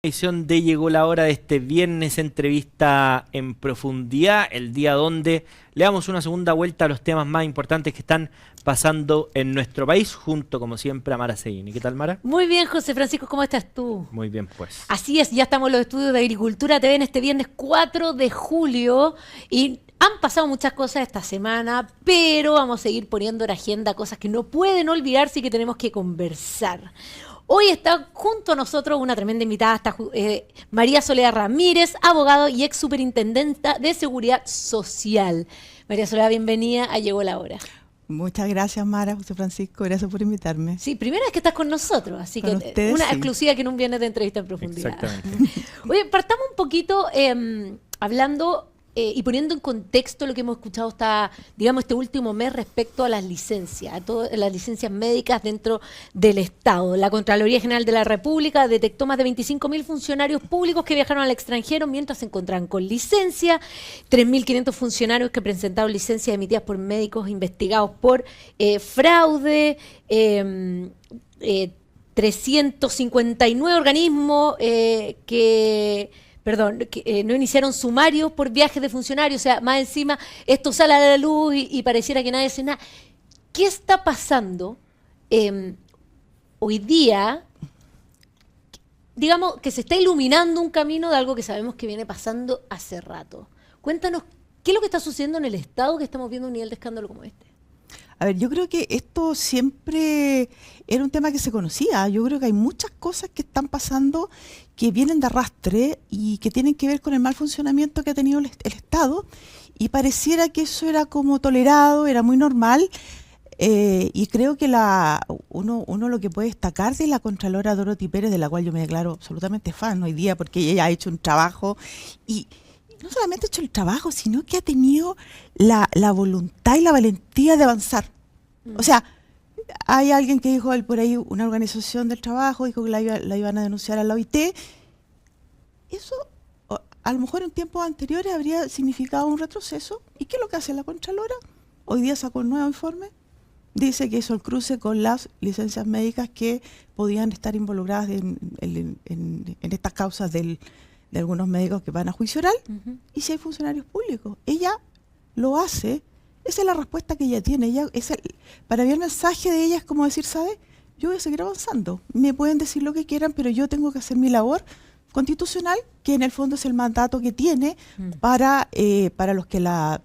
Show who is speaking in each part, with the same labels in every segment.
Speaker 1: Edición de Llegó la Hora de este viernes, entrevista en profundidad, el día donde le damos una segunda vuelta a los temas más importantes que están pasando en nuestro país, junto como siempre a Mara Seguini. ¿Qué tal, Mara?
Speaker 2: Muy bien, José Francisco, ¿cómo estás tú?
Speaker 1: Muy bien, pues.
Speaker 2: Así es, ya estamos en los estudios de Agricultura TV en este viernes 4 de julio y han pasado muchas cosas esta semana, pero vamos a seguir poniendo en agenda cosas que no pueden olvidarse y que tenemos que conversar. Hoy está junto a nosotros una tremenda invitada, está María Soledad Ramírez, abogado y ex superintendenta de Seguridad Social. María Soledad, bienvenida a Llegó la Hora.
Speaker 3: Muchas gracias, Mara, José Francisco, gracias por invitarme.
Speaker 2: Sí, primera vez que estás con nosotros, así
Speaker 3: Con
Speaker 2: que
Speaker 3: ustedes,
Speaker 2: una
Speaker 3: sí.
Speaker 2: exclusiva que en un viernes de entrevista en profundidad.
Speaker 1: Exactamente.
Speaker 2: Oye, partamos un poquito hablando y poniendo en contexto lo que hemos escuchado este último mes respecto a las licencias, a todas las licencias médicas dentro del Estado. La Contraloría General de la República detectó más de 25.000 funcionarios públicos que viajaron al extranjero mientras se encontraban con licencia, 3.500 funcionarios que presentaron licencias emitidas por médicos investigados por fraude, 359 organismos que no iniciaron sumarios por viajes de funcionarios, o sea, más encima esto sale a la luz y pareciera que nadie hace nada. ¿Qué está pasando hoy día? Digamos que se está iluminando un camino de algo que sabemos que viene pasando hace rato. Cuéntanos, ¿qué es lo que está sucediendo en el Estado que estamos viendo un nivel de escándalo como este?
Speaker 3: A ver, yo creo que esto siempre era un tema que se conocía. Yo creo que hay muchas cosas que están pasando que vienen de arrastre y que tienen que ver con el mal funcionamiento que ha tenido el Estado, y pareciera que eso era como tolerado, era muy normal. Y creo que uno lo que puede destacar de la Contralora Dorothy Pérez, de la cual yo me declaro absolutamente fan hoy día, porque ella ha hecho un trabajo, y no solamente ha hecho el trabajo, sino que ha tenido la voluntad y la valentía de avanzar. O sea, hay alguien que dijo por ahí, una organización del trabajo, dijo que la iban a denunciar a la OIT. Eso, a lo mejor en tiempos anteriores habría significado un retroceso. ¿Y qué es lo que hace la Contralora? Hoy día sacó un nuevo informe. Dice que hizo el cruce con las licencias médicas que podían estar involucradas en estas causas de algunos médicos que van a juicio oral. Y si hay funcionarios públicos, ella lo hace. Esa es la respuesta que ella tiene. Para mí el mensaje de ella es como decir, ¿sabe? Yo voy a seguir avanzando. Me pueden decir lo que quieran, pero yo tengo que hacer mi labor constitucional, que en el fondo es el mandato que tiene para los que la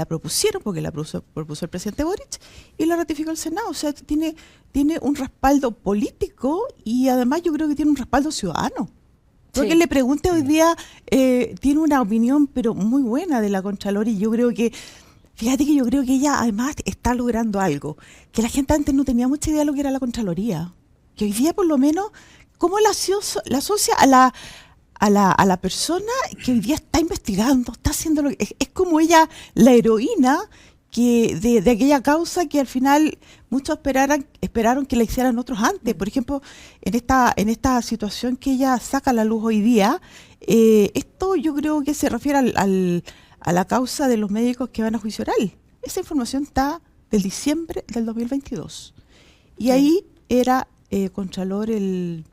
Speaker 3: propusieron, porque la propuso el presidente Boric, y la ratificó el Senado. O sea, tiene un respaldo político y además yo creo que tiene un respaldo ciudadano. Porque le pregunte hoy día, tiene una opinión pero muy buena de la Contralora, y yo creo que, fíjate que yo creo que ella además está logrando algo, que la gente antes no tenía mucha idea de lo que era la Contraloría, que hoy día por lo menos, cómo la asocia a la persona que hoy día está investigando, está haciendo es como ella, la heroína de aquella causa que al final muchos esperaron que la hicieran otros antes. Por ejemplo, en esta situación que ella saca a la luz hoy día, esto yo creo que se refiere a la causa de los médicos que van a juicio oral. Esa información está del diciembre del 2022. Y ahí era Contralor el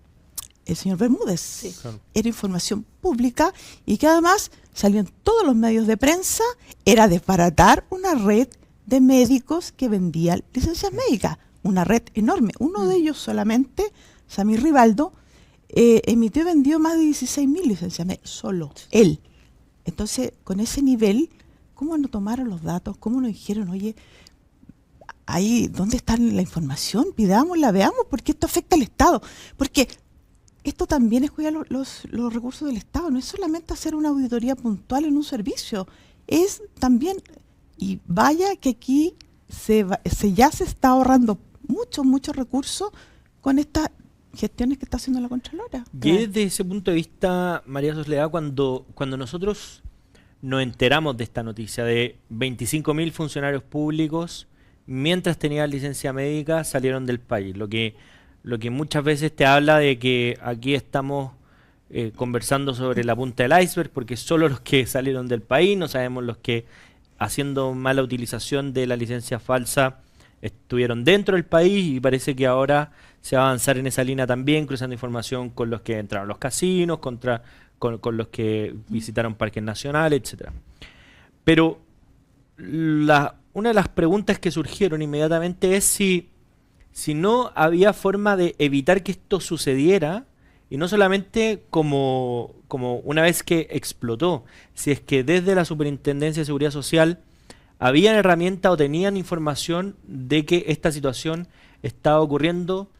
Speaker 3: señor Bermúdez.
Speaker 2: Sí.
Speaker 1: Claro.
Speaker 3: Era información pública y que además salió en todos los medios de prensa. Era desbaratar una red de médicos que vendían licencias médicas, una red enorme. Uno de ellos solamente, Samir Rivaldo, emitió y vendió más de 16.000 licencias médicas, solo él. Entonces, con ese nivel, ¿cómo no tomaron los datos? ¿Cómo no dijeron, oye, ahí, ¿dónde está la información? Pidámosla, veamos, porque esto afecta al Estado. Porque esto también es cuidar los recursos del Estado, no es solamente hacer una auditoría puntual en un servicio, es también, y vaya que aquí ya se está ahorrando muchos recursos con estas gestiones que está haciendo la Contralora.
Speaker 1: Y desde ese punto de vista, María Soledad, cuando nosotros nos enteramos de esta noticia de 25.000 funcionarios públicos, mientras tenían licencia médica, salieron del país, lo que muchas veces te habla de que aquí estamos conversando sobre la punta del iceberg, porque solo los que salieron del país, no sabemos los que, haciendo mala utilización de la licencia falsa, estuvieron dentro del país y parece que ahora se va a avanzar en esa línea también, cruzando información con los que entraron a los casinos, con los que visitaron parques nacionales, etcétera. Pero una de las preguntas que surgieron inmediatamente es si no había forma de evitar que esto sucediera, y no solamente como una vez que explotó, si es que desde la Superintendencia de Seguridad Social habían herramientas o tenían información de que esta situación estaba ocurriendo,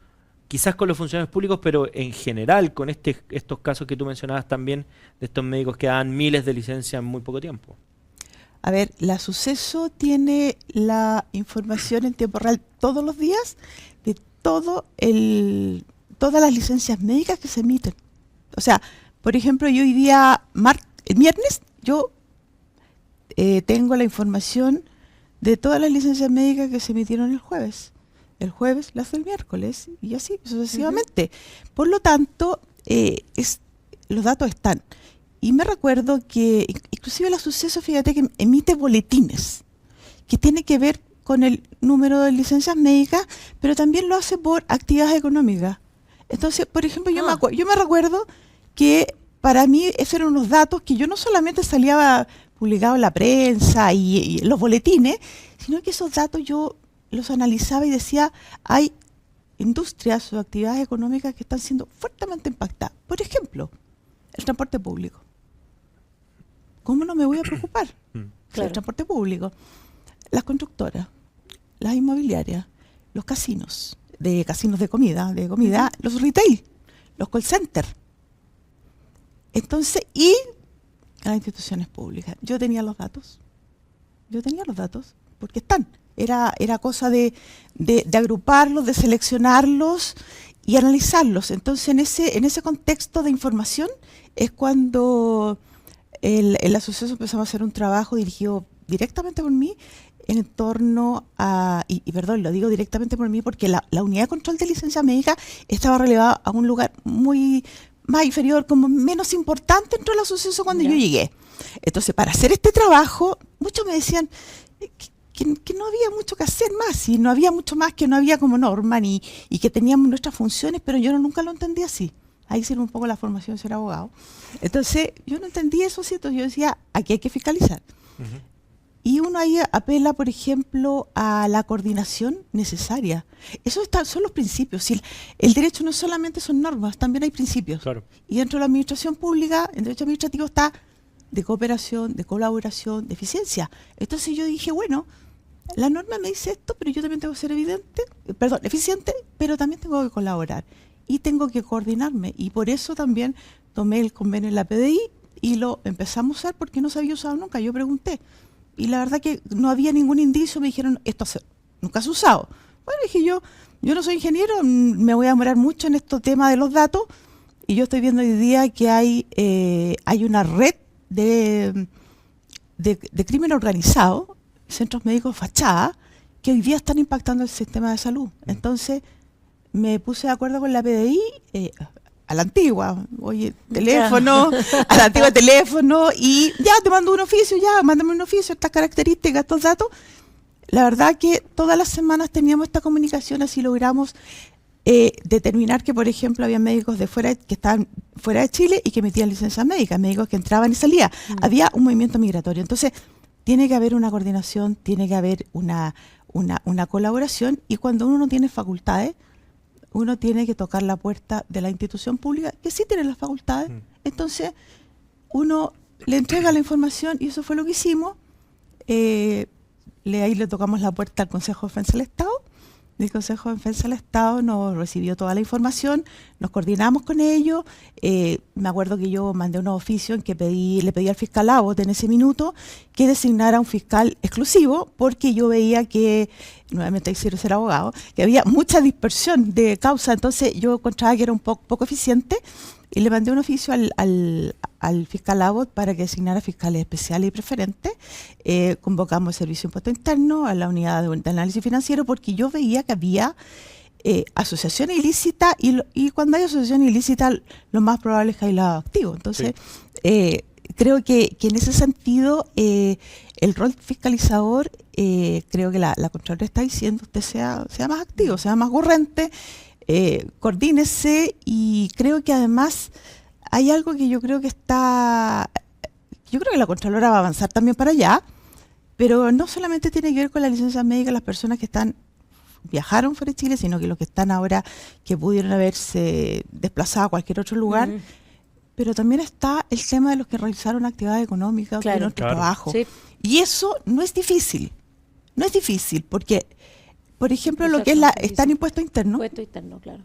Speaker 1: quizás con los funcionarios públicos, pero en general con estos casos que tú mencionabas también, de estos médicos que daban miles de licencias en muy poco tiempo.
Speaker 3: A ver, la Suceso tiene la información en tiempo real todos los días de todas las licencias médicas que se emiten. O sea, por ejemplo, yo hoy día, el viernes, yo tengo la información de todas las licencias médicas que se emitieron el jueves. El jueves las del miércoles y así sucesivamente. Por lo tanto, los datos están. Y me recuerdo que inclusive la Suceso, fíjate que emite boletines que tiene que ver con el número de licencias médicas, pero también lo hace por actividades económicas. Entonces, por ejemplo, yo me recuerdo que para mí esos eran unos datos que yo no solamente salía publicado en la prensa y en los boletines, sino que esos datos yo los analizaba y decía, hay industrias o actividades económicas que están siendo fuertemente impactadas. Por ejemplo, el transporte público. ¿Cómo no me voy a preocupar?
Speaker 2: Claro.
Speaker 3: El transporte público, las constructoras, las inmobiliarias, los casinos de comida, los retail, los call centers. Entonces, y las instituciones públicas. Yo tenía los datos, porque están. Era cosa de agruparlos, de seleccionarlos y analizarlos. Entonces, en ese contexto de información es cuando el Suceso empezamos a hacer un trabajo dirigido directamente por mí en torno a, perdón, lo digo directamente por mí porque la unidad de control de licencia médica estaba relevada a un lugar muy más inferior, como menos importante dentro del Suceso cuando yo llegué. Entonces, para hacer este trabajo, muchos me decían que no había mucho que hacer más, y no había mucho más, que no había como norma, y que teníamos nuestras funciones, pero yo nunca lo entendí así. Ahí sirve un poco la formación de ser abogado. Entonces, yo no entendí eso, ¿sí? Entonces yo decía, aquí hay que fiscalizar. Y uno ahí apela, por ejemplo, a la coordinación necesaria. Eso son los principios. Si el derecho no solamente son normas, también hay principios.
Speaker 1: Claro.
Speaker 3: Y dentro de la administración pública, el derecho administrativo está de cooperación, de colaboración, de eficiencia. Entonces yo dije, bueno, la norma me dice esto, pero yo también tengo que ser eficiente, pero también tengo que colaborar. Y tengo que coordinarme. Y por eso también tomé el convenio en la PDI y lo empezamos a usar porque no se había usado nunca. Yo pregunté. Y la verdad que no había ningún indicio. Me dijeron, esto nunca se ha usado. Bueno, dije yo no soy ingeniero, me voy a demorar mucho en estos temas de los datos. Y yo estoy viendo hoy día que hay una red de crimen organizado, centros médicos fachada, que hoy día están impactando el sistema de salud. Entonces me puse de acuerdo con la PDI, a la antigua, a la antigua teléfono, y ya te mando un oficio, mándame un oficio, estas características, estos datos. La verdad que todas las semanas teníamos esta comunicación, así logramos determinar que, por ejemplo, había médicos que estaban fuera de Chile y que emitían licencias médicas, médicos que entraban y salían. Había un movimiento migratorio. Entonces, tiene que haber una coordinación, tiene que haber una colaboración, y cuando uno no tiene facultades, uno tiene que tocar la puerta de la institución pública, que sí tiene las facultades. Entonces, uno le entrega la información, y eso fue lo que hicimos. Ahí le tocamos la puerta al Consejo de Defensa del Estado. El Consejo de Defensa del Estado nos recibió toda la información, nos coordinamos con ellos. Me acuerdo que yo mandé unos oficios en que le pedí al fiscal Abbott en ese minuto que designara un fiscal exclusivo, porque yo veía que, nuevamente quisiera ser abogado, que había mucha dispersión de causa. Entonces yo encontraba que era un poco eficiente, y le mandé un oficio al fiscal Abbott para que designara fiscales especiales y preferentes. Convocamos el Servicio de Impuesto Interno, a la unidad de análisis financiero, porque yo veía que había asociación ilícita, y cuando hay asociación ilícita, lo más probable es que hay lavado activo. Entonces, creo que en ese sentido el rol fiscalizador, creo que la Contraloría está diciendo usted sea más activo, sea más ocurrente, coordínese, y creo que además hay algo que yo creo que la Contralora va a avanzar también para allá, pero no solamente tiene que ver con la licencia médica, las personas que viajaron fuera de Chile, sino que los que están ahora, que pudieron haberse desplazado a cualquier otro lugar. Pero también está el tema de los que realizaron actividades económicas,
Speaker 2: Claro.
Speaker 3: de nuestro trabajo.
Speaker 2: Sí.
Speaker 3: Y eso no es difícil. No es difícil, porque, por ejemplo, lo que está en impuesto interno,
Speaker 2: Impuesto interno, claro.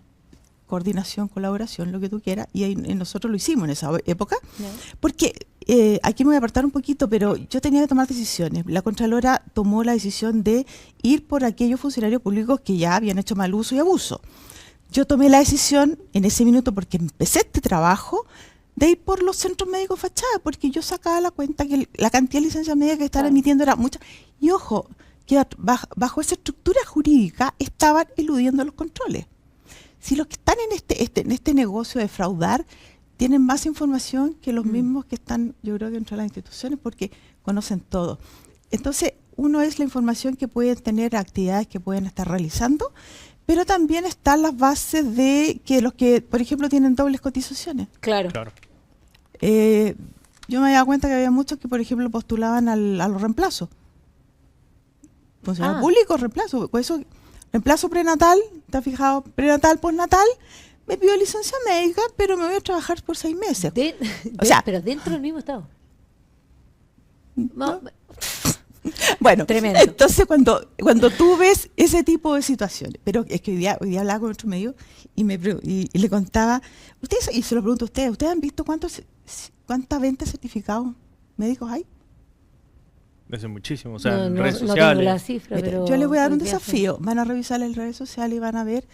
Speaker 3: coordinación, colaboración, lo que tú quieras, y nosotros lo hicimos en esa época,
Speaker 2: Ya.
Speaker 3: porque aquí me voy a apartar un poquito, pero yo tenía que tomar decisiones. La Contralora tomó la decisión de ir por aquellos funcionarios públicos que ya habían hecho mal uso y abuso. Yo tomé la decisión en ese minuto, porque empecé este trabajo, de ir por los centros médicos fachada, porque yo sacaba la cuenta que la cantidad de licencias médicas que estaban emitiendo era mucha. Y ojo, que bajo esa estructura jurídica estaban eludiendo los controles. Si los que están en este negocio de fraudar tienen más información que los mismos que están, yo creo que entre las instituciones, porque conocen todo. Entonces, uno es la información que pueden tener, actividades que pueden estar realizando, pero también están las bases de que los que, por ejemplo, tienen dobles cotizaciones.
Speaker 2: Claro.
Speaker 3: Yo me daba cuenta que había muchos que, por ejemplo, postulaban a los reemplazos. Funcionarios públicos, reemplazo. Por eso, reemplazo prenatal, ¿te has fijado? Prenatal, postnatal, me pido licencia médica, pero me voy a trabajar por 6 meses.
Speaker 2: Pero dentro del mismo estado.
Speaker 3: ¿no? Bueno,
Speaker 2: Tremendo.
Speaker 3: Entonces cuando tú ves ese tipo de situaciones, pero es que hoy día hablaba con otro medio y le contaba, ustedes, y se lo pregunto a ¿ustedes han visto cuántas ventas de certificados médicos hay?
Speaker 1: Eso es muchísimo, o sea, en
Speaker 2: No
Speaker 1: redes
Speaker 2: tengo
Speaker 1: sociales.
Speaker 2: la cifra,
Speaker 3: Mira,
Speaker 2: pero
Speaker 3: yo les voy a dar un
Speaker 2: hoy día
Speaker 3: desafío. Van a revisar las redes sociales y van a ver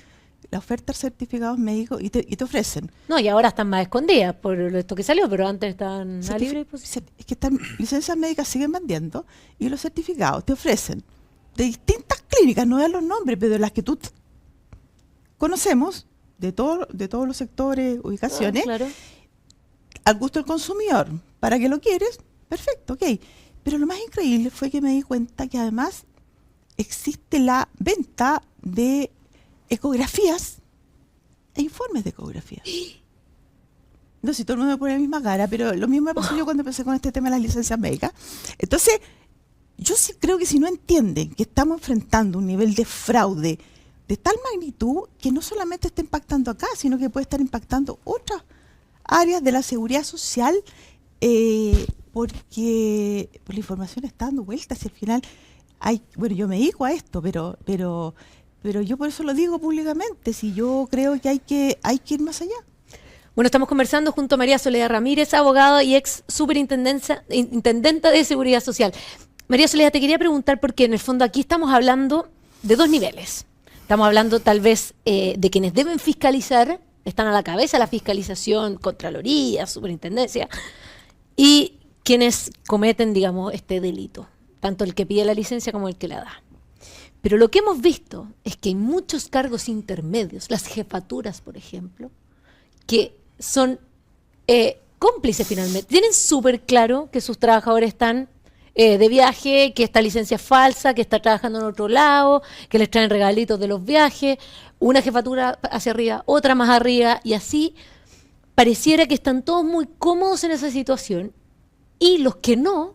Speaker 3: la oferta de certificados médicos y te ofrecen.
Speaker 2: No, y ahora están más escondidas por esto que salió, pero antes estaban a libre disposición.
Speaker 3: Es que están licencias médicas siguen vendiendo y los certificados te ofrecen de distintas clínicas, no de los nombres, pero de las que tú conocemos, de todos los sectores, ubicaciones,
Speaker 2: Claro.
Speaker 3: al gusto del consumidor. ¿Para qué lo quieres? Perfecto, ok. Pero lo más increíble fue que me di cuenta que además existe la venta de ecografías e informes de ecografía. No sé si todo el mundo me pone la misma cara, pero lo mismo me pasó yo cuando empecé con este tema de las licencias médicas. Entonces, yo sí creo que si no entienden que estamos enfrentando un nivel de fraude de tal magnitud que no solamente está impactando acá, sino que puede estar impactando otras áreas de la seguridad social, porque la información está dando vueltas y al final yo me dedico a esto, pero yo por eso lo digo públicamente, si yo creo que hay que ir más allá.
Speaker 2: Bueno, estamos conversando junto a María Soledad Ramírez, abogada y ex superintendenta de Seguridad Social. María Soledad, te quería preguntar, porque en el fondo aquí estamos hablando de dos niveles. Estamos hablando tal vez de quienes deben fiscalizar, están a la cabeza de la fiscalización, Contraloría, Superintendencia, y quienes cometen, digamos, este delito, tanto el que pide la licencia como el que la da. Pero lo que hemos visto es que hay muchos cargos intermedios, las jefaturas, por ejemplo, que son cómplices finalmente. Tienen súper claro que sus trabajadores están de viaje, que esta licencia es falsa, que está trabajando en otro lado, que les traen regalitos de los viajes, una jefatura hacia arriba, otra más arriba, y así pareciera que están todos muy cómodos en esa situación, y los que no,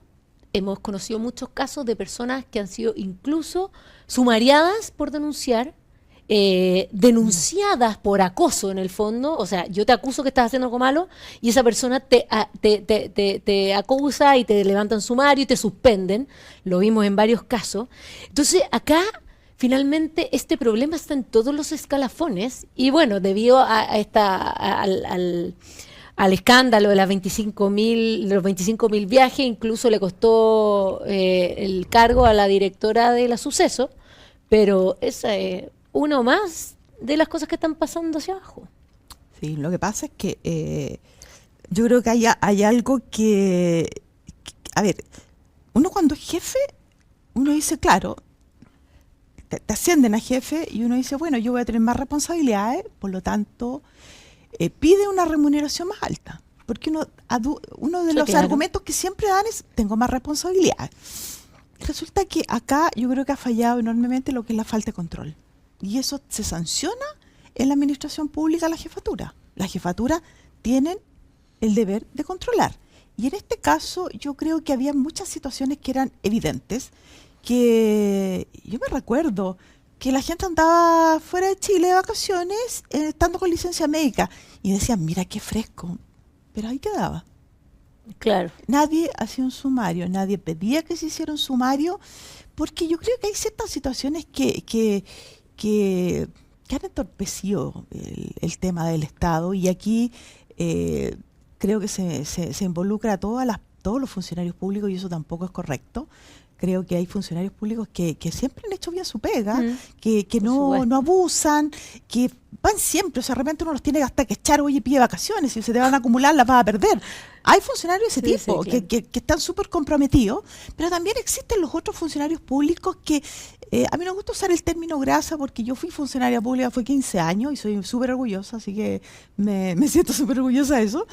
Speaker 2: hemos conocido muchos casos de personas que han sido incluso sumariadas por denunciar, denunciadas por acoso en el fondo. O sea, yo te acuso que estás haciendo algo malo y esa persona te acusa y te levantan sumario y te suspenden. Lo vimos en varios casos. Entonces acá finalmente este problema está en todos los escalafones y bueno, debido al escándalo de los 25.000 viajes, incluso le costó el cargo a la directora de la Suceso, pero esa es uno más de las cosas que están pasando hacia abajo.
Speaker 3: Sí, lo que pasa es que yo creo que hay algo a ver, uno cuando es jefe, uno dice, claro, te ascienden a jefe y uno dice, bueno, yo voy a tener más responsabilidades, por lo tanto, pide una remuneración más alta. porque uno de
Speaker 2: Sí,
Speaker 3: los
Speaker 2: claro.
Speaker 3: argumentos que siempre dan es, tengo más responsabilidad. Resulta que acá yo creo que ha fallado enormemente lo que es la falta de control. Y eso se sanciona en la administración pública, la jefatura. Las jefaturas tienen el deber de controlar. Y en este caso yo creo que había muchas situaciones que eran evidentes, que yo me recuerdo que la gente andaba fuera de Chile de vacaciones, estando con licencia médica, y decían, mira qué fresco, pero ahí quedaba.
Speaker 2: Claro.
Speaker 3: Nadie hacía un sumario, nadie pedía que se hiciera un sumario, porque yo creo que hay ciertas situaciones que han entorpecido el tema del Estado, y aquí creo que se involucra a todos los funcionarios públicos, y eso tampoco es correcto. Creo que hay funcionarios públicos que siempre han hecho bien su pega, que
Speaker 2: Por
Speaker 3: no
Speaker 2: supuesto.
Speaker 3: abusan, que van siempre, o sea, realmente uno los tiene hasta que echar, oye, pide vacaciones, si se te van a acumular las vas a perder. Hay funcionarios de ese
Speaker 2: Sí,
Speaker 3: tipo
Speaker 2: sí, claro.
Speaker 3: que están súper comprometidos, pero también existen los otros funcionarios públicos que, a mí no me gusta usar el término grasa, porque yo fui funcionaria pública, fue 15 años, y soy súper orgullosa, así que me siento súper orgullosa de eso.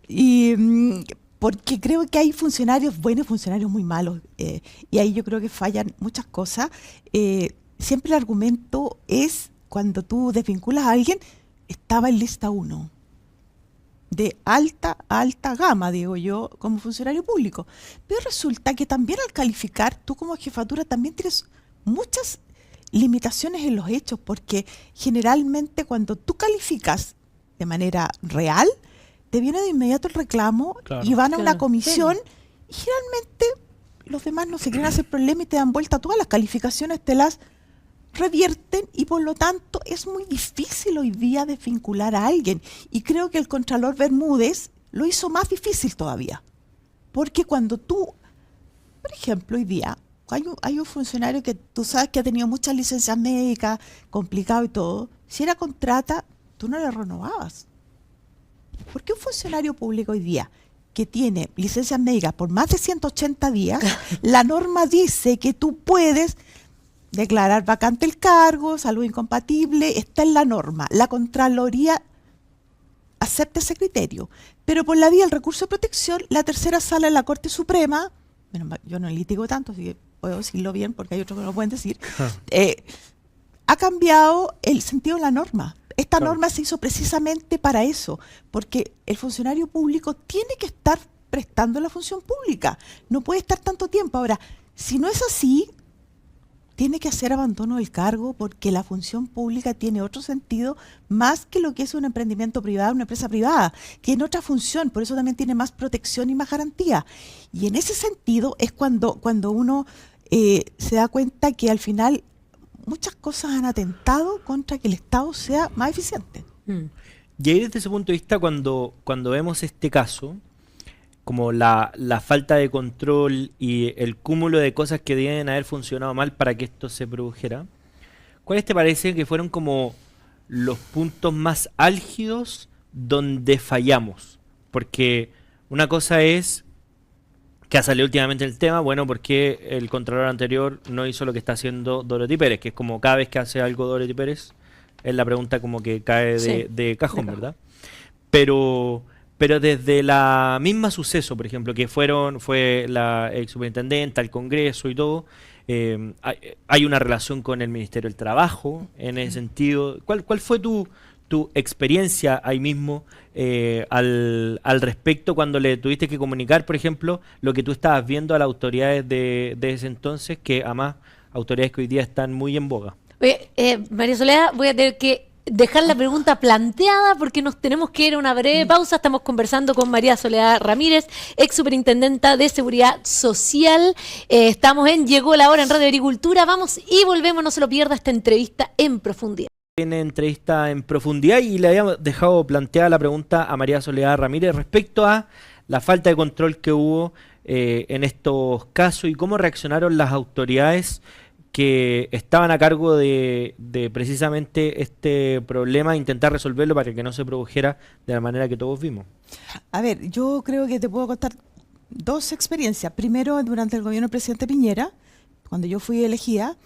Speaker 3: Y porque creo que hay funcionarios buenos y funcionarios muy malos, y ahí yo creo que fallan muchas cosas. Siempre el argumento es, cuando tú desvinculas a alguien, estaba en lista 1, de alta gama, digo yo, como funcionario público. Pero resulta que también al calificar, tú como jefatura también tienes muchas limitaciones en los hechos, porque generalmente cuando tú calificas de manera real, te viene de inmediato el reclamo,
Speaker 1: Claro.
Speaker 3: y van a una
Speaker 2: Claro.
Speaker 3: comisión, y generalmente los demás no se quieren hacer problema y te dan vuelta todas las calificaciones, te las revierten, y por lo tanto es muy difícil hoy día desvincular a alguien. Y creo que el Contralor Bermúdez lo hizo más difícil todavía. Porque cuando tú, por ejemplo, hoy día hay un funcionario que tú sabes que ha tenido muchas licencias médicas, complicado y todo, si era contrata, tú no le renovabas. Porque un funcionario público hoy día que tiene licencias médicas por más de 180 días, la norma dice que tú puedes declarar vacante el cargo, salud incompatible, está en la norma. La Contraloría acepta ese criterio, pero por la vía del recurso de protección, la tercera sala de la Corte Suprema, yo no litigo tanto, así que puedo decirlo bien porque hay otros que no lo pueden decir, ha cambiado el sentido de la norma. Esta
Speaker 1: Claro.
Speaker 3: norma se hizo precisamente para eso, porque el funcionario público tiene que estar prestando la función pública, no puede estar tanto tiempo. Ahora, si no es así, tiene que hacer abandono del cargo, porque la función pública tiene otro sentido más que lo que es un emprendimiento privado, una empresa privada. Tiene otra función, por eso también tiene más protección y más garantía. Y en ese sentido es cuando uno se da cuenta que al final muchas cosas han atentado contra que el Estado sea más eficiente.
Speaker 1: Y ahí desde ese punto de vista, cuando vemos este caso, como la falta de control y el cúmulo de cosas que deben haber funcionado mal para que esto se produjera, ¿cuáles te parece que fueron como los puntos más álgidos donde fallamos? Porque una cosa es que ha salido últimamente el tema, bueno, porque el Contralor anterior no hizo lo que está haciendo Dorothy Pérez, que es como cada vez que hace algo Dorothy Pérez, es la pregunta como que cae
Speaker 2: Sí,
Speaker 1: de cajón,
Speaker 2: de cajón.
Speaker 1: ¿verdad? Pero desde la misma suceso, por ejemplo, que fue la ex superintendenta, el Congreso y todo, hay una relación con el Ministerio del Trabajo en ese sentido. ¿Cuál fue tu experiencia ahí mismo al respecto cuando le tuviste que comunicar, por ejemplo, lo que tú estabas viendo a las autoridades de ese entonces, que además autoridades que hoy día están muy en boga?
Speaker 2: Oye, María Soledad, voy a tener que dejar la pregunta planteada porque nos tenemos que ir a una breve pausa. Estamos conversando con María Soledad Ramírez, ex superintendenta de Seguridad Social. Estamos en Llegó la Hora en Radio Agricultura. Vamos y volvemos, no se lo pierda esta entrevista en profundidad.
Speaker 1: Tiene entrevista en profundidad y le habíamos dejado planteada la pregunta a María Soledad Ramírez respecto a la falta de control que hubo en estos casos y cómo reaccionaron las autoridades que estaban a cargo de precisamente este problema, intentar resolverlo para que no se produjera de la manera que todos vimos.
Speaker 3: A ver, yo creo que te puedo contar dos experiencias. Primero, durante el gobierno del presidente Piñera, cuando yo fui elegida,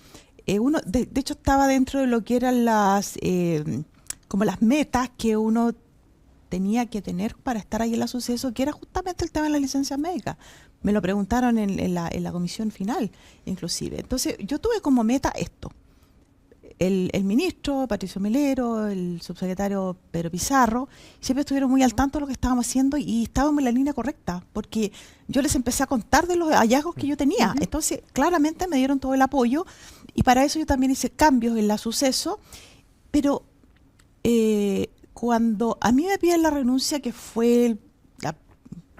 Speaker 3: uno de hecho estaba dentro de lo que eran como las metas que uno tenía que tener para estar ahí en el suceso, que era justamente el tema de las licencias médicas. Me lo preguntaron en la comisión final, inclusive. Entonces, yo tuve como meta esto. El ministro, Patricio Melero, el subsecretario Pedro Pizarro, siempre estuvieron muy al tanto de lo que estábamos haciendo y estábamos en la línea correcta, porque yo les empecé a contar de los hallazgos que yo tenía. Entonces, claramente me dieron todo el apoyo y para eso yo también hice cambios en la suceso, pero cuando a mí me piden la renuncia, que fue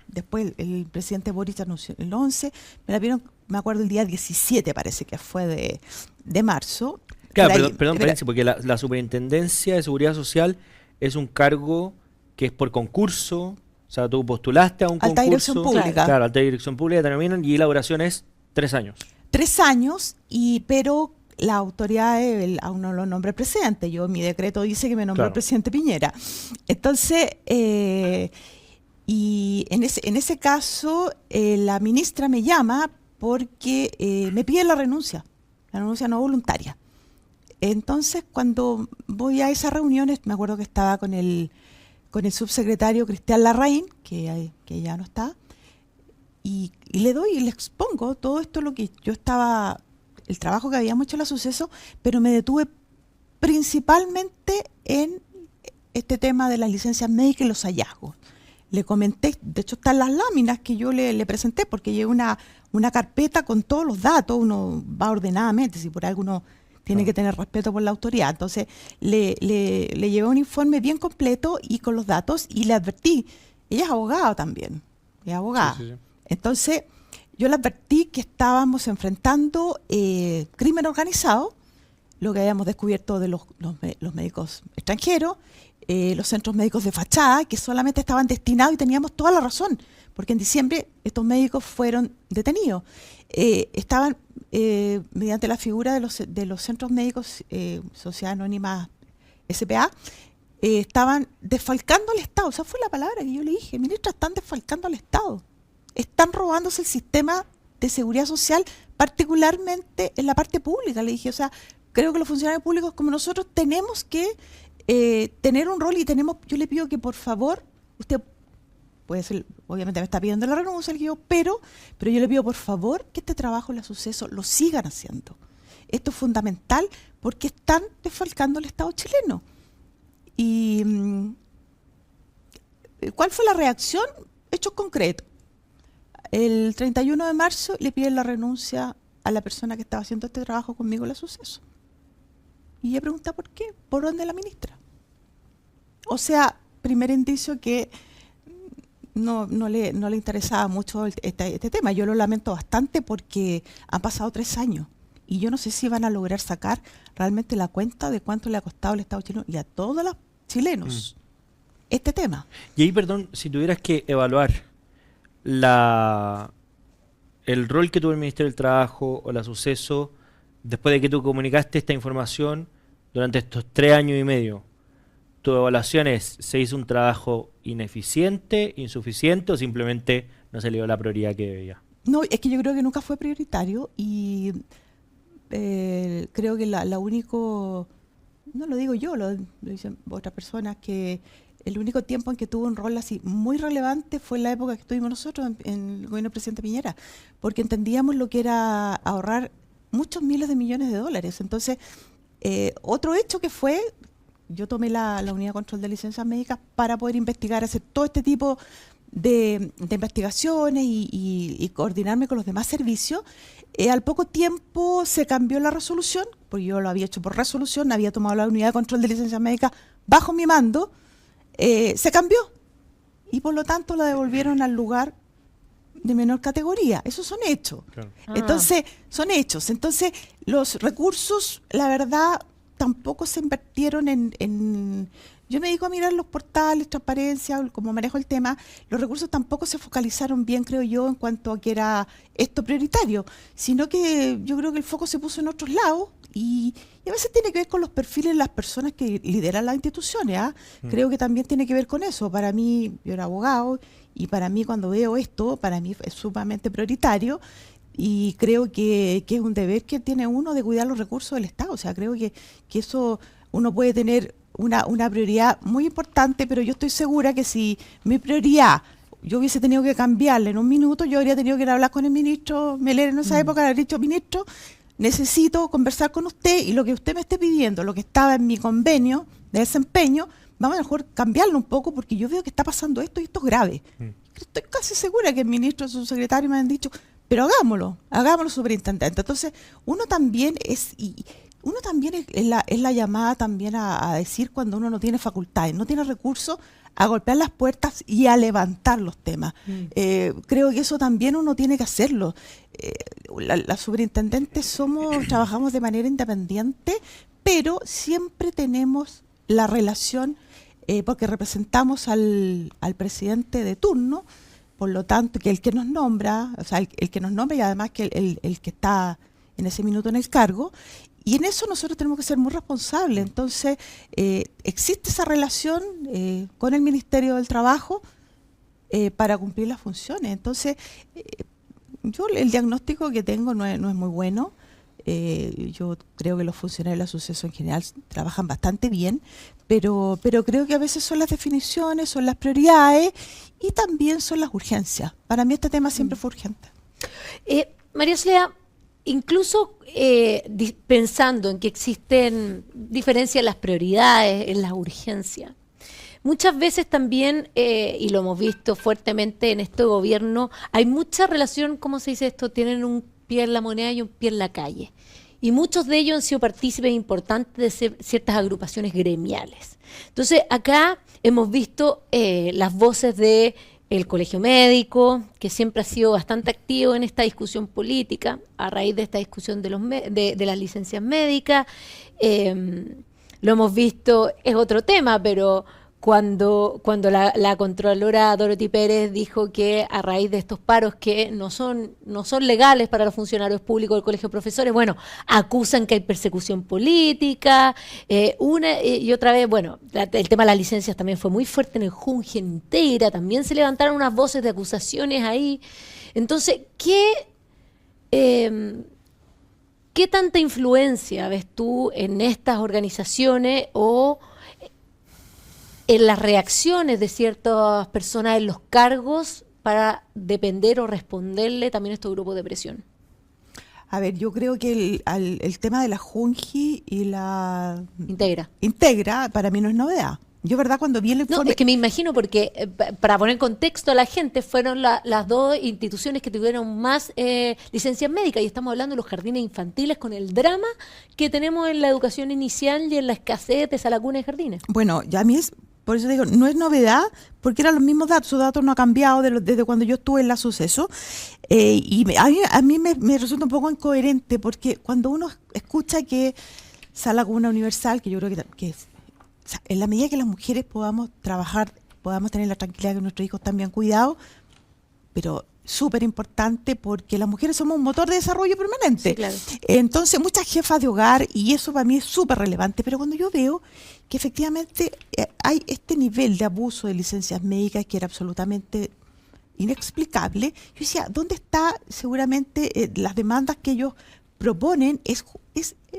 Speaker 3: después el presidente Boric anunció el 11, me la pidieron, me acuerdo, el día 17, parece que fue de marzo.
Speaker 1: Claro, perdón, porque la Superintendencia de Seguridad Social es un cargo que es por concurso, o sea, tú postulaste a un
Speaker 3: alta
Speaker 1: concurso.
Speaker 3: Dirección Pública.
Speaker 1: Claro, alta dirección pública, terminan y la duración es 3 años.
Speaker 3: 3 años, pero la autoridad aún no lo nombra el presidente. Mi decreto dice que me nombró el presidente Piñera. Entonces, y en ese caso, la ministra me llama porque me pide la renuncia no voluntaria. Entonces, cuando voy a esas reuniones, me acuerdo que estaba con el subsecretario Cristian Larraín, que ya no está, y le expongo todo esto, lo que yo estaba, el trabajo que habíamos hecho en la suceso, pero me detuve principalmente en este tema de las licencias médicas y los hallazgos. Le comenté, de hecho están las láminas que yo le presenté, porque llevé una carpeta con todos los datos, uno va ordenadamente, si por algo uno tiene que tener respeto por la autoridad. Entonces, le llevé un informe bien completo y con los datos, y le advertí, ella es abogada también, es abogada. Sí. Entonces, yo le advertí que estábamos enfrentando crimen organizado, lo que habíamos descubierto de los médicos extranjeros, los centros médicos de fachada, que solamente estaban destinados, y teníamos toda la razón, porque en diciembre estos médicos fueron detenidos. Estaban, mediante la figura de los centros médicos, Sociedad Anónima SPA, estaban desfalcando al Estado. O sea, fue la palabra que yo le dije: ministra, están desfalcando al Estado. Están robándose el sistema de seguridad social, particularmente en la parte pública. Le dije, o sea, creo que los funcionarios públicos como nosotros tenemos que tener un rol, y yo le pido que por favor, usted puede ser, obviamente me está pidiendo la renuncia, pero yo le pido por favor que este trabajo en la suceso lo sigan haciendo. Esto es fundamental porque están desfalcando el Estado chileno. Y ¿cuál fue la reacción? Hechos concretos. El 31 de marzo le piden la renuncia a la persona que estaba haciendo este trabajo conmigo en la suceso. Y ella pregunta por qué, por dónde la ministra. O sea, primer indicio que no le interesaba mucho este tema. Yo lo lamento bastante porque han pasado 3 años y yo no sé si van a lograr sacar realmente la cuenta de cuánto le ha costado al Estado chileno y a todos los chilenos este tema.
Speaker 1: Y ahí, perdón, si tuvieras que evaluar el rol que tuvo el Ministerio del Trabajo o la suceso después de que tú comunicaste esta información durante estos 3 años y medio, ¿tu evaluación es: se hizo un trabajo ineficiente, insuficiente, o simplemente no se le dio la prioridad que debía?
Speaker 3: No, es que yo creo que nunca fue prioritario, y creo que la único, no lo digo yo, lo dicen otras personas, que el único tiempo en que tuvo un rol así muy relevante fue en la época que estuvimos nosotros en el gobierno del presidente Piñera, porque entendíamos lo que era ahorrar muchos miles de millones de dólares. Entonces, otro hecho que fue, yo tomé la unidad de control de licencias médicas para poder investigar, hacer todo este tipo de investigaciones y coordinarme con los demás servicios. Al poco tiempo se cambió la resolución, porque yo lo había hecho por resolución, había tomado la unidad de control de licencias médicas bajo mi mando, se cambió y por lo tanto la devolvieron al lugar de menor categoría. Esos son hechos. Claro. Entonces, son hechos. Entonces, los recursos, la verdad, tampoco se invirtieron en... Yo me dedico a mirar los portales, transparencia, como manejo el tema. Los recursos tampoco se focalizaron bien, creo yo, en cuanto a que era esto prioritario, sino que yo creo que el foco se puso en otros lados, y a veces tiene que ver con los perfiles de las personas que lideran las instituciones. Creo que también tiene que ver con eso. Para mí, yo era abogado, y para mí, cuando veo esto, para mí es sumamente prioritario, y creo que es un deber que tiene uno de cuidar los recursos del Estado. O sea, creo que eso, uno puede tener una prioridad muy importante, pero yo estoy segura que si mi prioridad yo hubiese tenido que cambiarla en un minuto, yo habría tenido que ir a hablar con el ministro Meller en esa época, haber dicho, ministro, necesito conversar con usted y lo que usted me esté pidiendo, lo que estaba en mi convenio de desempeño, vamos a mejor cambiarlo un poco porque yo veo que está pasando esto y esto es grave. Estoy casi segura que el ministro y su secretario me han dicho, pero hagámoslo, superintendente. Entonces, uno también es la llamada también a decir cuando uno no tiene facultades, no tiene recursos, a golpear las puertas y a levantar los temas. Creo que eso también uno tiene que hacerlo. Las superintendentes trabajamos de manera independiente, pero siempre tenemos la relación porque representamos al presidente de turno, por lo tanto, que el que nos nombra, o sea, el que nos nombra y además que el que está en ese minuto en el cargo, y en eso nosotros tenemos que ser muy responsables. Entonces, existe esa relación con el Ministerio del Trabajo para cumplir las funciones. Entonces, yo el diagnóstico que tengo no es muy bueno. Yo creo que los funcionarios de la suceso en general trabajan bastante bien, pero creo que a veces son las definiciones, son las prioridades y también son las urgencias. Para mí este tema siempre fue urgente.
Speaker 2: María Soledad, incluso pensando en que existen diferencias en las prioridades, en las urgencias, muchas veces también, y lo hemos visto fuertemente en este gobierno, hay mucha relación, ¿cómo se dice esto? Tienen un pie en la moneda y un pie en la calle. Y muchos de ellos han sido partícipes importantes de ciertas agrupaciones gremiales. Entonces, acá hemos visto las voces de el Colegio Médico, que siempre ha sido bastante activo en esta discusión política, a raíz de esta discusión de las licencias médicas. Lo hemos visto, es otro tema, pero cuando la Contralora Dorothy Pérez dijo que a raíz de estos paros que no son legales para los funcionarios públicos del Colegio de Profesores, bueno, acusan que hay persecución política, una y otra vez, bueno, el tema de las licencias también fue muy fuerte en el Junge entera, también se levantaron unas voces de acusaciones ahí. Entonces, ¿qué tanta influencia ves tú en estas organizaciones o en las reacciones de ciertas personas en los cargos para depender o responderle también a estos grupos de presión?
Speaker 3: A ver, yo creo que el tema de la Junji y la Integra para mí no es novedad. Yo, ¿verdad? Cuando vi el informe...
Speaker 2: No, es que me imagino porque, para poner en contexto a la gente, fueron las dos instituciones que tuvieron más licencias médicas, y estamos hablando de los jardines infantiles con el drama que tenemos en la educación inicial y en la escasez de sala cuna y jardines.
Speaker 3: Bueno, ya a mí por eso digo, no es novedad, porque eran los mismos datos, esos datos no han cambiado desde cuando yo estuve en la suceso, y a mí me resulta un poco incoherente, porque cuando uno escucha que sala cuna universal, que yo creo que es, o sea, en la medida que las mujeres podamos trabajar, podamos tener la tranquilidad que nuestros hijos están bien cuidados, pero súper importante porque las mujeres somos un motor de desarrollo permanente.
Speaker 2: Sí, claro.
Speaker 3: Entonces, muchas jefas de hogar, y eso para mí es súper relevante, pero cuando yo veo que efectivamente hay este nivel de abuso de licencias médicas que era absolutamente inexplicable, yo decía, ¿dónde está seguramente las demandas que ellos proponen? Es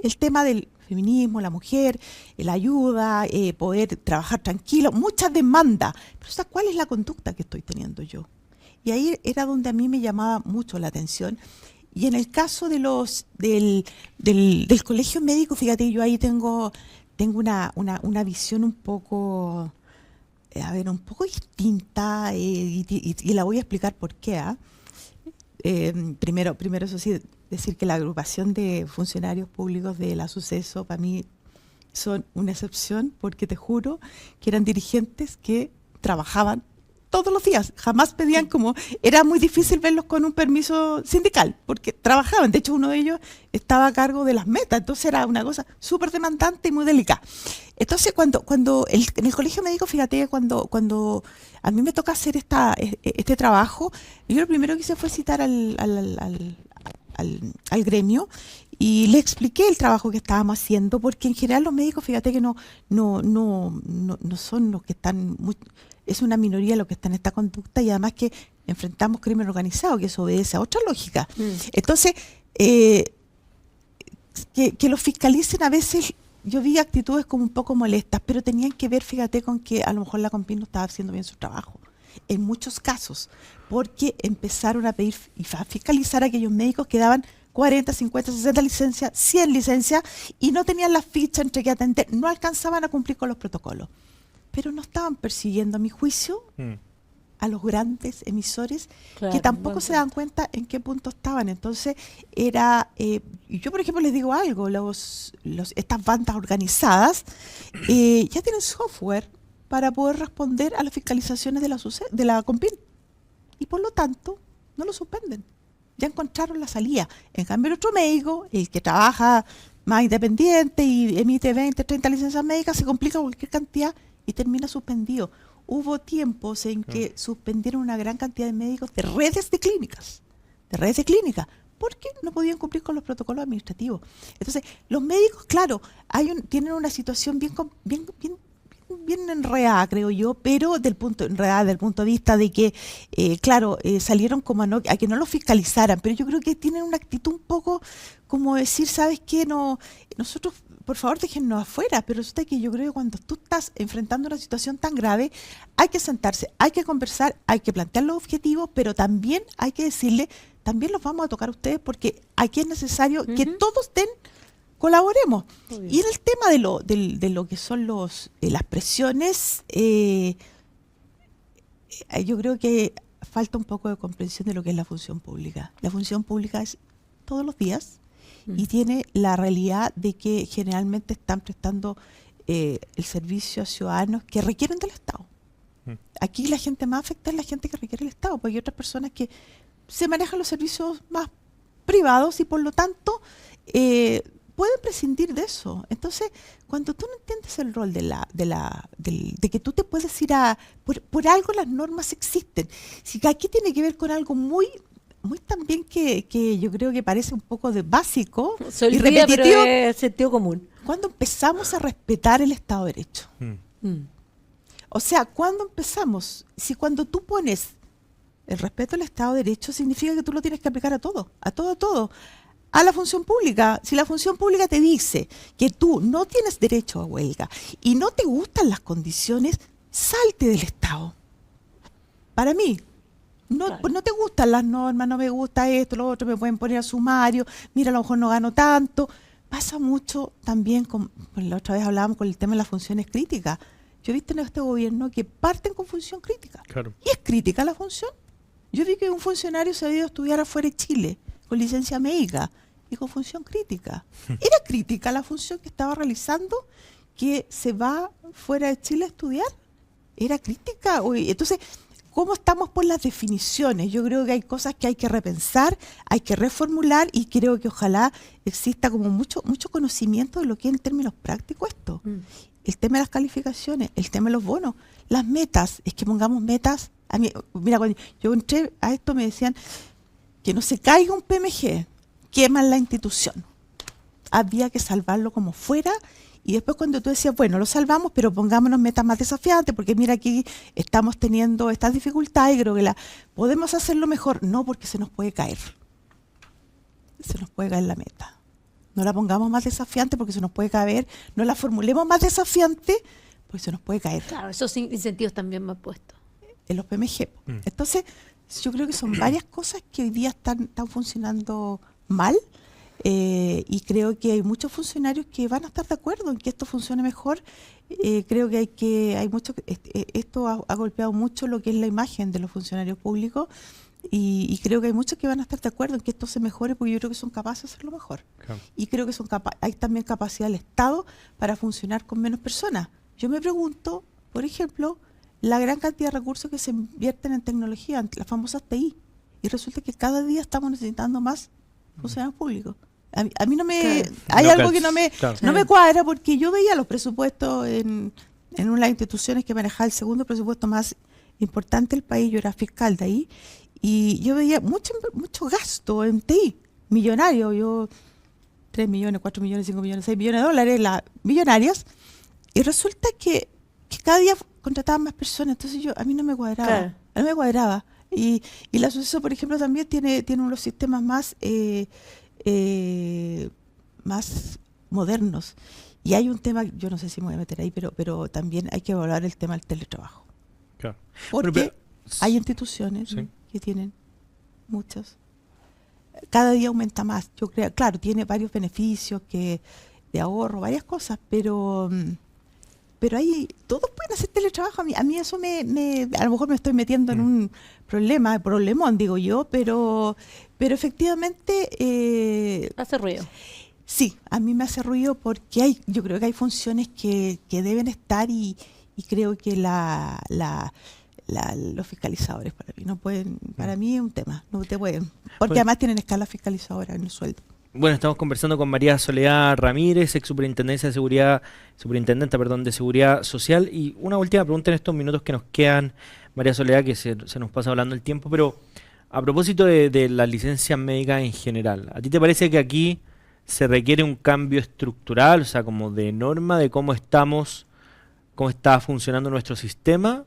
Speaker 3: el tema del feminismo, la mujer, la ayuda, poder trabajar tranquilo, muchas demandas. Pero ¿cuál es la conducta que estoy teniendo yo? Y ahí era donde a mí me llamaba mucho la atención. Y en el caso de del colegio médico, fíjate, yo ahí tengo una visión un poco, un poco distinta, y la voy a explicar por qué. Primero, eso sí, decir que la agrupación de funcionarios públicos de la suceso para mí son una excepción, porque te juro que eran dirigentes que trabajaban todos los días, jamás pedían era muy difícil verlos con un permiso sindical, porque trabajaban, de hecho uno de ellos estaba a cargo de las metas, entonces era una cosa súper demandante y muy delicada. Entonces en el colegio médico, fíjate, cuando a mí me toca hacer este trabajo, yo lo primero que hice fue citar al gremio y le expliqué el trabajo que estábamos haciendo, porque en general los médicos, fíjate que no son los que están es una minoría los que están en esta conducta, y además que enfrentamos crimen organizado, que eso obedece a otra lógica. Entonces, que los fiscalicen a veces yo vi actitudes como un poco molestas, pero tenían que ver, fíjate, con que a lo mejor la Compin no estaba haciendo bien su trabajo. En muchos casos, porque empezaron a pedir y a fiscalizar a aquellos médicos que daban 40, 50, 60 licencias, 100 licencias y no tenían la ficha entre que atender, no alcanzaban a cumplir con los protocolos. Pero no estaban persiguiendo, a mi juicio, a los grandes emisores,
Speaker 2: Claro,
Speaker 3: que tampoco
Speaker 2: buen
Speaker 3: se dan cuenta en qué punto estaban. Entonces, era, yo por ejemplo les digo algo, estas bandas organizadas ya tienen software para poder responder a las fiscalizaciones de la Compin. Y por lo tanto, no lo suspenden. Ya encontraron la salida. En cambio, el otro médico, el que trabaja más independiente y emite 20, 30 licencias médicas, se complica cualquier cantidad y termina suspendido. Hubo tiempos en que suspendieron una gran cantidad de médicos de redes de clínicas, porque no podían cumplir con los protocolos administrativos. Entonces, los médicos, claro, tienen una situación bien enredada, creo yo, pero del punto de vista de que, salieron como a que no lo fiscalizaran, pero yo creo que tienen una actitud un poco como decir, ¿sabes qué? No, nosotros, por favor, déjennos afuera, pero resulta que yo creo que cuando tú estás enfrentando una situación tan grave, hay que sentarse, hay que conversar, hay que plantear los objetivos, pero también hay que decirle, también los vamos a tocar a ustedes porque aquí es necesario que todos colaboremos. Y en el tema de lo que son las presiones, yo creo que falta un poco de comprensión de lo que es la función pública. La función pública es todos los días y tiene la realidad de que generalmente están prestando el servicio a ciudadanos que requieren del Estado. Aquí la gente más afectada es la gente que requiere el Estado, porque hay otras personas que se manejan los servicios más privados y por lo tanto pueden prescindir de eso. Entonces, cuando tú no entiendes el rol de que tú te puedes ir por algo las normas existen. Si aquí tiene que ver con algo muy también que yo creo que parece un poco de básico
Speaker 2: Se
Speaker 3: y
Speaker 2: olvida,
Speaker 3: repetitivo,
Speaker 2: pero es sentido común.
Speaker 3: cuando empezamos a respetar el Estado de Derecho. O sea, cuando empezamos, si cuando tú pones el respeto al Estado de Derecho, significa que tú lo tienes que aplicar a todo. A la función pública. Si la función pública te dice que tú no tienes derecho a huelga y no te gustan las condiciones, salte del Estado. Para mí, no te gustan las normas, no me gusta esto, lo otro, me pueden poner a sumario, mira, a lo mejor no gano tanto. Pasa mucho también, la otra vez hablábamos con el tema de las funciones críticas. Yo he visto en este gobierno que parten con función crítica.
Speaker 1: Claro.
Speaker 3: ¿Y es crítica la función? Yo vi que un funcionario se había ido a estudiar afuera de Chile, con licencia médica y con función crítica. ¿Era crítica la función que estaba realizando, que se va fuera de Chile a estudiar? ¿Era crítica? Entonces, ¿cómo estamos por las definiciones? Yo creo que hay cosas que hay que repensar, hay que reformular y creo que ojalá exista como mucho conocimiento de lo que es en términos prácticos esto. El tema de las calificaciones, el tema de los bonos, las metas, es que pongamos metas. A mí, mira, cuando yo entré a esto me decían que no se caiga un PMG, queman la institución. Había que salvarlo como fuera y después cuando tú decías, bueno, lo salvamos, pero pongámonos metas más desafiantes, porque mira, aquí estamos teniendo estas dificultades y creo que podemos hacerlo mejor. No, porque se nos puede caer. Se nos puede caer la meta. No la pongamos más desafiante porque se nos puede caer. No la formulemos más desafiante porque se nos puede caer.
Speaker 2: Claro, esos incentivos también me han puesto.
Speaker 3: En los PMG. Entonces, yo creo que son varias cosas que hoy día están funcionando mal y creo que hay muchos funcionarios que van a estar de acuerdo en que esto funcione mejor. Creo que hay mucho, esto ha golpeado mucho lo que es la imagen de los funcionarios públicos y creo que hay muchos que van a estar de acuerdo en que esto se mejore porque yo creo que son capaces de hacerlo mejor. Claro. Y creo que hay también capacidad del Estado para funcionar con menos personas. Yo me pregunto, por ejemplo, la gran cantidad de recursos que se invierten en tecnología, las famosas TI, y resulta que cada día estamos necesitando más funcionarios públicos. A mí no me... Claro. Hay algo que no me cuadra porque yo veía los presupuestos en una de las instituciones que manejaba el segundo presupuesto más importante del país, yo era fiscal de ahí, y yo veía mucho gasto en TI, millonario, yo 3 millones, 4 millones, 5 millones, 6 millones de dólares, millonarias, y resulta que cada día contrataban más personas, entonces a mí no me cuadraba. Claro. No me cuadraba. Y la asociación, por ejemplo, también tiene unos sistemas más modernos. Y hay un tema, yo no sé si me voy a meter ahí, pero también hay que evaluar el tema del teletrabajo.
Speaker 1: Claro.
Speaker 3: Porque
Speaker 1: Bueno,
Speaker 3: hay instituciones
Speaker 1: sí.
Speaker 3: que tienen muchos. Cada día aumenta más. Yo creo, claro, tiene varios beneficios de ahorro, varias cosas, pero ahí todos pueden hacer teletrabajo. A mí eso a lo mejor me estoy metiendo en un problemón, digo yo, pero efectivamente
Speaker 2: Hace ruido.
Speaker 3: sí, a mí me hace ruido porque yo creo que hay funciones que deben estar y creo que los fiscalizadores para mí no pueden, para mí es un tema, no te pueden, porque además tienen escala fiscalizadora en el sueldo.
Speaker 1: Bueno, estamos conversando con María Soledad Ramírez, ex superintendente de Seguridad Social. Y una última pregunta en estos minutos que nos quedan, María Soledad, que se nos pasa hablando el tiempo, pero a propósito de las licencias médicas en general, ¿a ti te parece que aquí se requiere un cambio estructural, o sea, como de norma de cómo está funcionando nuestro sistema,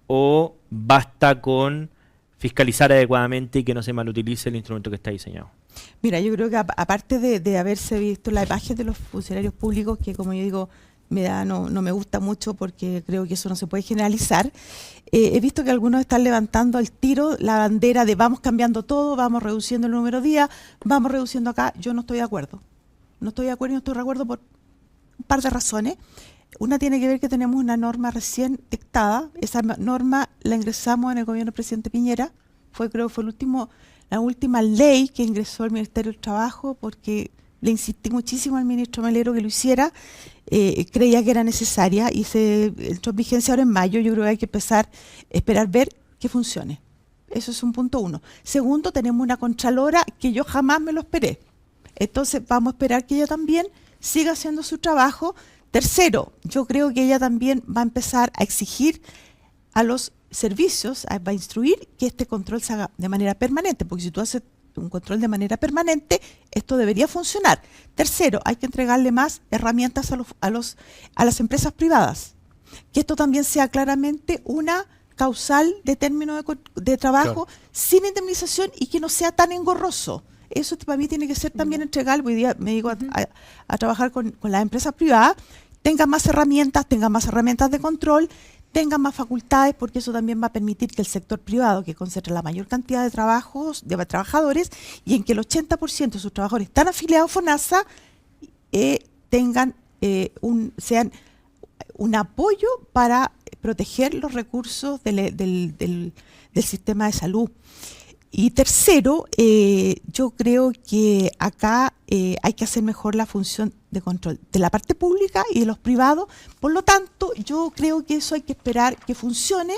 Speaker 1: o basta con fiscalizar adecuadamente y que no se malutilice el instrumento que está diseñado?
Speaker 3: Mira, yo creo que aparte de haberse visto la imagen de los funcionarios públicos, que como yo digo, no me gusta mucho porque creo que eso no se puede generalizar, he visto que algunos están levantando al tiro la bandera de vamos cambiando todo, vamos reduciendo el número de días, vamos reduciendo acá. Yo no estoy de acuerdo. No estoy de acuerdo y no estoy de acuerdo por un par de razones. Una tiene que ver que tenemos una norma recién dictada. Esa norma la ingresamos en el gobierno del presidente Piñera. Creo que fue la última ley que ingresó el Ministerio del Trabajo, porque le insistí muchísimo al ministro Melero que lo hiciera. Creía que era necesaria y se entró en vigencia ahora en mayo. Yo creo que hay que esperar ver que funcione. Eso es un punto uno. Segundo, tenemos una contralora que yo jamás me lo esperé. Entonces vamos a esperar que ella también siga haciendo su trabajo. Tercero, yo creo que ella también va a empezar a exigir a los servicios, va a instruir que este control se haga de manera permanente, porque si tú haces un control de manera permanente, esto debería funcionar. Tercero, hay que entregarle más herramientas a las empresas privadas, que esto también sea claramente una causal de término de trabajo, claro, sin indemnización, y que no sea tan engorroso. Eso para mí tiene que ser también entregable. Hoy día me digo a trabajar con las empresas privadas, tengan más herramientas de control, tengan más facultades, porque eso también va a permitir que el sector privado, que concentra la mayor cantidad de trabajadores, y en que el 80% de sus trabajadores están afiliados a FONASA, sean un apoyo para proteger los recursos del sistema de salud. Y tercero, yo creo que acá hay que hacer mejor la función de control de la parte pública y de los privados. Por lo tanto, yo creo que eso hay que esperar que funcione,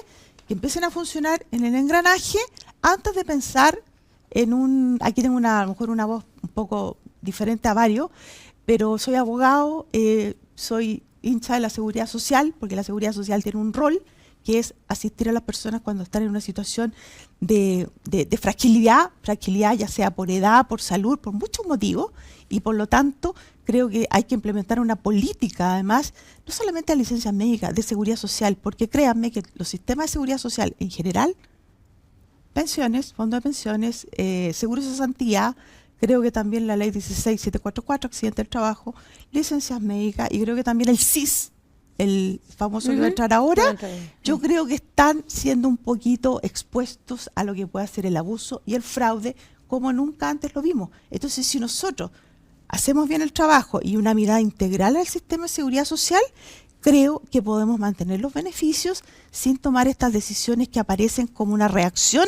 Speaker 3: que empiecen a funcionar en el engranaje, antes de pensar en aquí tengo a lo mejor una voz un poco diferente a varios, pero soy abogado, soy hincha de la seguridad social, porque la seguridad social tiene un rol, que es asistir a las personas cuando están en una situación de fragilidad, ya sea por edad, por salud, por muchos motivos, y por lo tanto creo que hay que implementar una política, además, no solamente de licencias médicas, de seguridad social, porque créanme que los sistemas de seguridad social en general, pensiones, fondo de pensiones, seguro de cesantía, creo que también la ley 16744, accidente del trabajo, licencias médicas, y creo que también el SIS, el famoso que va a entrar ahora, yo creo que están siendo un poquito expuestos a lo que puede ser el abuso y el fraude, como nunca antes lo vimos. Entonces, si nosotros hacemos bien el trabajo y una mirada integral al sistema de seguridad social, creo que podemos mantener los beneficios sin tomar estas decisiones que aparecen como una reacción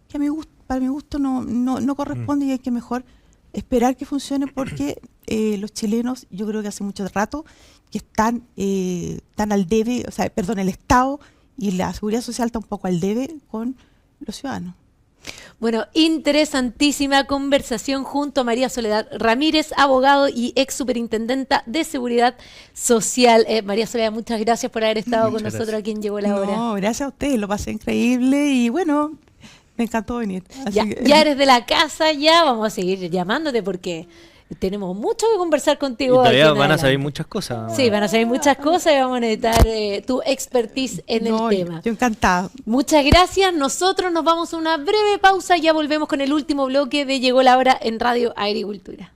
Speaker 3: que para mi gusto no corresponde, y hay que mejor esperar que funcione, porque los chilenos, yo creo que hace mucho rato que están al debe, el Estado y la seguridad social está un poco al debe con los ciudadanos.
Speaker 2: Bueno, interesantísima conversación junto a María Soledad Ramírez, abogado y ex superintendenta de Seguridad Social. María Soledad, muchas gracias por haber estado con nosotros aquí en Llegó la Hora.
Speaker 3: No, gracias a ustedes, lo pasé increíble y bueno, me encantó venir.
Speaker 2: Ya eres de la casa, ya vamos a seguir llamándote porque tenemos mucho que conversar contigo.
Speaker 1: Y todavía van a salir muchas cosas.
Speaker 2: Sí, van a salir muchas cosas y vamos a necesitar tu expertise en el tema.
Speaker 3: Yo encantada.
Speaker 2: Muchas gracias. Nosotros nos vamos a una breve pausa y ya volvemos con el último bloque de Llegó la Hora en Radio Agricultura.